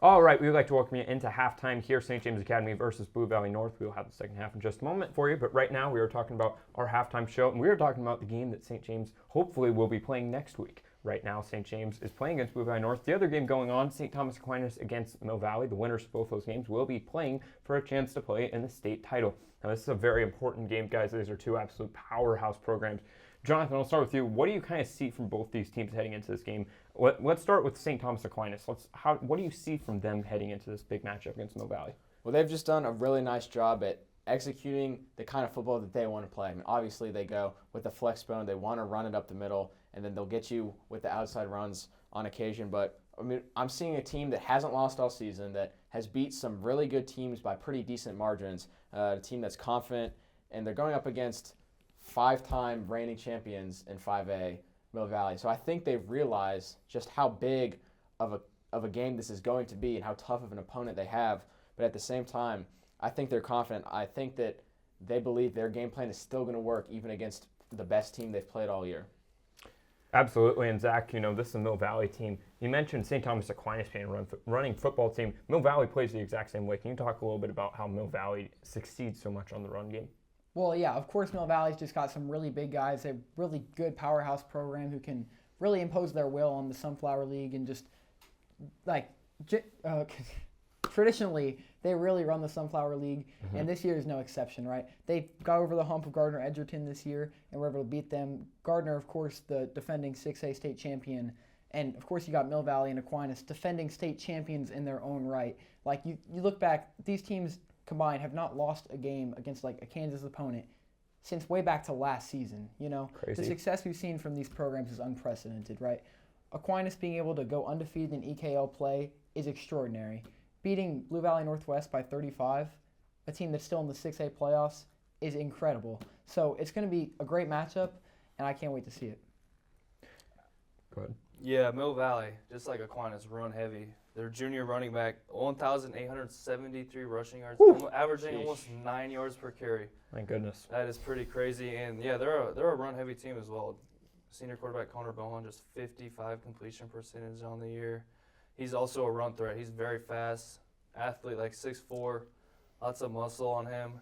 All right, we would like to welcome you into halftime here, St. James Academy versus Blue Valley North. We will have the second half in just a moment for you, but right now we are talking about our halftime show, and we are talking about the game that St. James hopefully will be playing next week. Right now, St. James is playing against Blue Valley North. The other game going on, St. Thomas Aquinas against Mill Valley. The winners of both those games will be playing for a chance to play in the state title. Now, this is a very important game, guys. These are two absolute powerhouse programs. Jonathan, I'll start with you. What do you kind of see from both these teams heading into this game? Let's start with St. Thomas Aquinas. What do you see from them heading into this big matchup against Mill Valley? Well, they've just done a really nice job at executing the kind of football that they want to play. I mean, obviously, they go with the flex bone. They want to run it up the middle, and then they'll get you with the outside runs on occasion. But, I mean, I'm seeing a team that hasn't lost all season, that has beat some really good teams by pretty decent margins, a team that's confident, and they're going up against five-time reigning champions in 5A, Mill Valley. So I think they've realized just how big of a game this is going to be and how tough of an opponent they have. But at the same time, I think they're confident. I think that they believe their game plan is still going to work even against the best team they've played all year. Absolutely, and Zach, this is a Mill Valley team. You mentioned St. Thomas Aquinas being a running football team. Mill Valley plays the exact same way. Can you talk a little bit about how Mill Valley succeeds so much on the run game? Well, yeah, of course, Mill Valley's just got some really big guys. They're a really good powerhouse program who can really impose their will on the Sunflower League and just, traditionally, they really run the Sunflower League, and this year is no exception, right? They got over the hump of Gardner Edgerton this year and were able to beat them. Gardner, of course, the defending 6A state champion, and, of course, you got Mill Valley and Aquinas defending state champions in their own right. Like, you look back, these teams combined have not lost a game against a Kansas opponent since way back to last season. Crazy. The success we've seen from these programs is unprecedented, right? Aquinas being able to go undefeated in EKL play is extraordinary. Beating Blue Valley Northwest by 35, a team that's still in the 6A playoffs, is incredible. So it's going to be a great matchup, and I can't wait to see it. Go ahead. Yeah, Mill Valley, just like Aquinas, run heavy. Their junior running back, 1,873 rushing yards, averaging almost 9 yards per carry. Thank goodness. That is pretty crazy. And, yeah, they're a run-heavy team as well. Senior quarterback Connor Bohan, just 55 completion percentage on the year. He's also a run threat. He's very fast, athlete, 6'4", lots of muscle on him.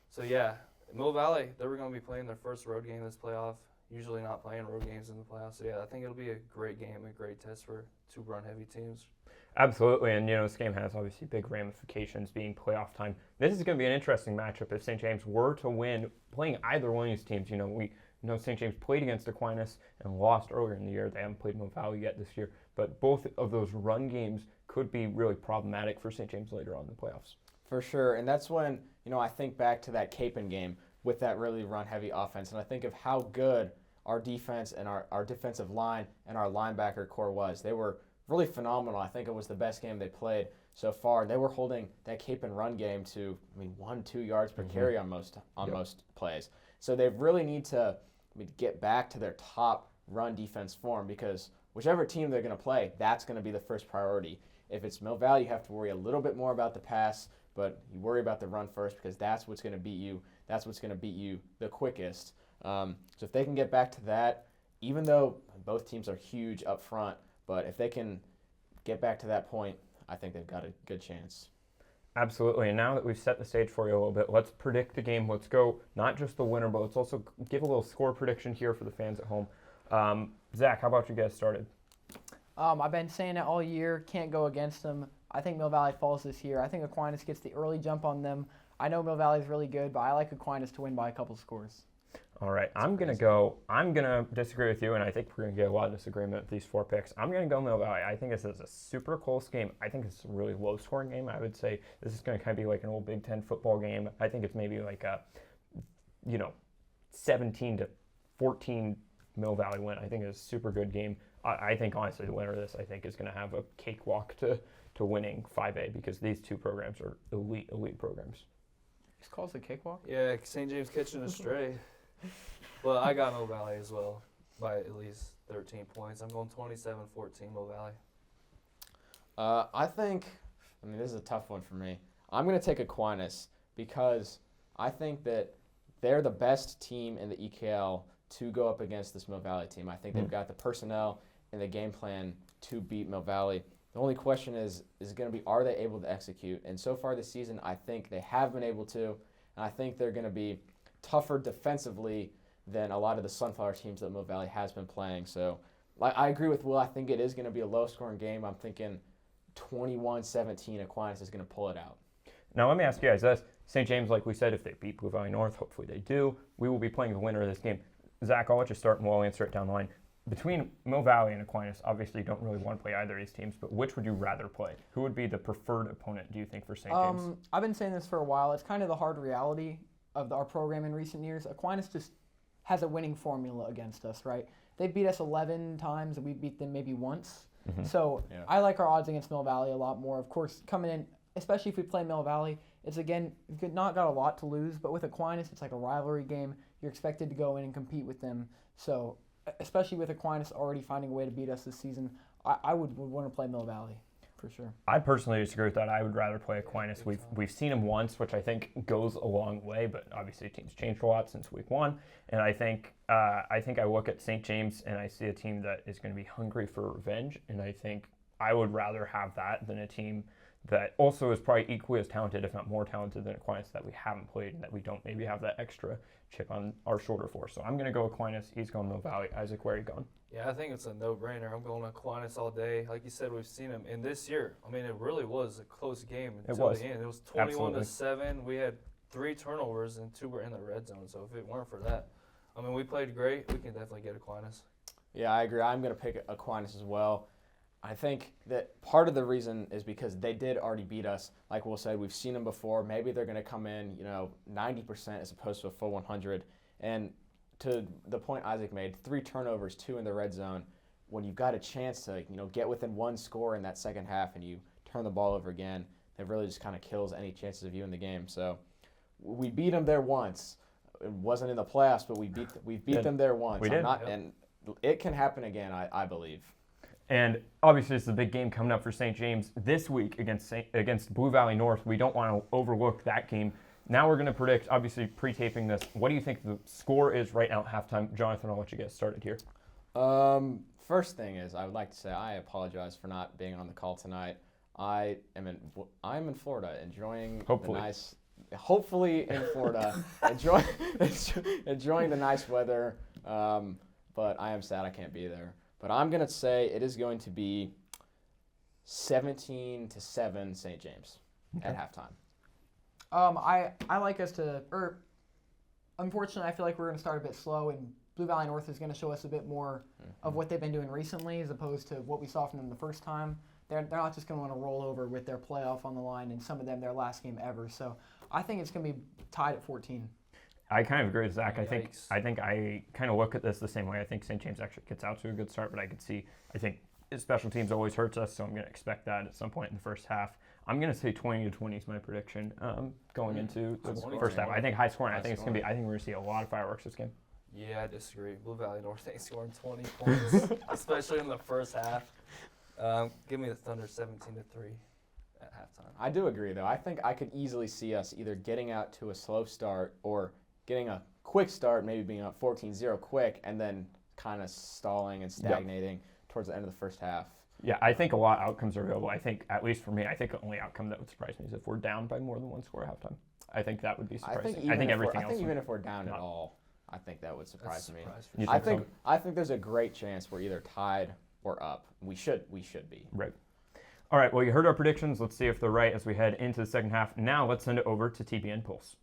So, yeah, Mill Valley, they're going to be playing their first road game this playoff. Usually not playing road games in the playoffs. So, yeah, I think it'll be a great game, a great test for two run-heavy teams. Absolutely, and this game has obviously big ramifications being playoff time. This is going to be an interesting matchup if St. James were to win playing either one of these teams. We know St. James played against Aquinas and lost earlier in the year. They haven't played Mill Valley yet this year, but both of those run games could be really problematic for St. James later on in the playoffs. For sure, and that's when, I think back to that Capon game with that really run-heavy offense, and I think of how good our defense and our defensive line and our linebacker core was. They were really phenomenal. I think it was the best game they played so far. They were holding that Capon run game to 1-2 yards per carry on most plays. So they really need to get back to their top run defense form, because whichever team they're going to play, that's going to be the first priority. If it's Mill Valley, you have to worry a little bit more about the pass, but you worry about the run first, because that's what's going to beat you. That's what's going to beat you the quickest. So if they can get back to that, even though both teams are huge up front, but if they can get back to that point, I think they've got a good chance. Absolutely, and now that we've set the stage for you a little bit, let's predict the game. Let's go not just the winner, but let's also give a little score prediction here for the fans at home. Zach, how about you guys started? I've been saying it all year, can't go against them. I think Mill Valley falls this year. I think Aquinas gets the early jump on them. I know Mill Valley is really good, but I like Aquinas to win by a couple scores. All right, I'm going to disagree with you, and I think we're going to get a lot of disagreement with these four picks. I'm going to go Mill Valley. I think this is a super close game. I think it's a really low-scoring game. I would say this is going to kind of be like an old Big Ten football game. I think it's maybe like a, 17-14 Mill Valley win. I think it's a super good game. I think, honestly, the winner of this, I think, is going to have a cakewalk to winning 5A, because these two programs are elite programs. Just calls it a cakewalk? Yeah, St. James catching a stray. Well, I got Mill Valley as well by at least 13 points. I'm going 27-14 Mill Valley. I think, this is a tough one for me. I'm going to take Aquinas, because I think that they're the best team in the EKL to go up against this Mill Valley team. I think they've got the personnel and the game plan to beat Mill Valley. The only question is going to be, are they able to execute? And so far this season, I think they have been able to, and I think they're going to be tougher defensively than a lot of the Sunflower teams that Mill Valley has been playing. So I agree with Will. I think it is going to be a low-scoring game. I'm thinking 21-17, Aquinas is going to pull it out. Now, let me ask you guys this. St. James, like we said, if they beat Blue Valley North, hopefully they do, we will be playing the winner of this game. Zach, I'll let you start, and we'll answer it down the line. Between Mill Valley and Aquinas, obviously you don't really want to play either of these teams, but which would you rather play? Who would be the preferred opponent, do you think, for St. James? I've been saying this for a while. It's kind of the hard reality of our program in recent years. Aquinas just has a winning formula against us, right? They beat us 11 times, and we beat them maybe once. Mm-hmm. So I like our odds against Mill Valley a lot more. Of course, coming in, especially if we play Mill Valley, it's, again, not got a lot to lose, but with Aquinas, it's like a rivalry game. You're expected to go in and compete with them. So especially with Aquinas already finding a way to beat us this season, I would want to play Mill Valley for sure. I personally disagree with that. I would rather play Aquinas. We've seen him once, which I think goes a long way, but obviously teams changed a lot since week one. And I think I look at St. James and I see a team that is going to be hungry for revenge, and I think I would rather have that than a team that also is probably equally as talented, if not more talented than Aquinas, that we haven't played and that we don't maybe have that extra chip on our shoulder for. So I'm going to go Aquinas. He's going Mill Valley. Isaac, where are you going? Yeah, I think it's a no-brainer. I'm going Aquinas all day. Like you said, we've seen him. And this year, I mean, it really was a close game until the end. It was 21-7. We had 3 turnovers and 2 were in the red zone. So if it weren't for that, I mean, we played great. We can definitely get Aquinas. Yeah, I agree. I'm going to pick Aquinas as well. I think that part of the reason is because they did already beat us. Like Will said, we've seen them before. Maybe they're going to come in, 90% as opposed to a full 100. And to the point Isaac made, 3 turnovers, 2 in the red zone. When you've got a chance to, get within 1 score in that second half and you turn the ball over again, it really just kind of kills any chances of you in the game. So we beat them there once. It wasn't in the playoffs, but we beat them there once. We did. And it can happen again, I believe. And obviously, it's a big game coming up for St. James this week against Blue Valley North. We don't want to overlook that game. Now we're going to predict, obviously pre-taping this, what do you think the score is right now at halftime? Jonathan, I'll let you get started here. First thing is, I would like to say I apologize for not being on the call tonight. I'm in Florida enjoying hopefully in Florida enjoying the nice weather. But I am sad I can't be there. But I'm going to say it is going to be 17-7 St. James at halftime. I like us to, unfortunately, I feel like we're going to start a bit slow, and Blue Valley North is going to show us a bit more of what they've been doing recently as opposed to what we saw from them the first time. They're not just going to want to roll over with their playoff on the line, and some of them their last game ever. So I think it's going to be tied at 14. I kind of agree with Zach. Yikes. I think I kind of look at this the same way. I think St. James actually gets out to a good start, but I think special teams always hurts us, so I'm going to expect that at some point in the first half. I'm going to say 20-20 is my prediction going into the first half. I think high scoring. I think we're going to see a lot of fireworks this game. Yeah, I disagree. Blue Valley North ain't scoring 20 points, especially in the first half. Give me the Thunder 17-3 at halftime. I do agree, though. I think I could easily see us either getting out to a slow start or getting a quick start, maybe being up 14-0 quick, and then kind of stalling and stagnating towards the end of the first half. Yeah, I think a lot of outcomes are available. I think, at least for me, I think the only outcome that would surprise me is if we're down by more than 1 score at halftime. I think that would be surprising. I think even if we're down at all, I think that would surprise me. Sure. I think there's a great chance we're either tied or up. We should be. Right. All right, well, you heard our predictions. Let's see if they're right as we head into the second half. Now let's send it over to TBN Pulse.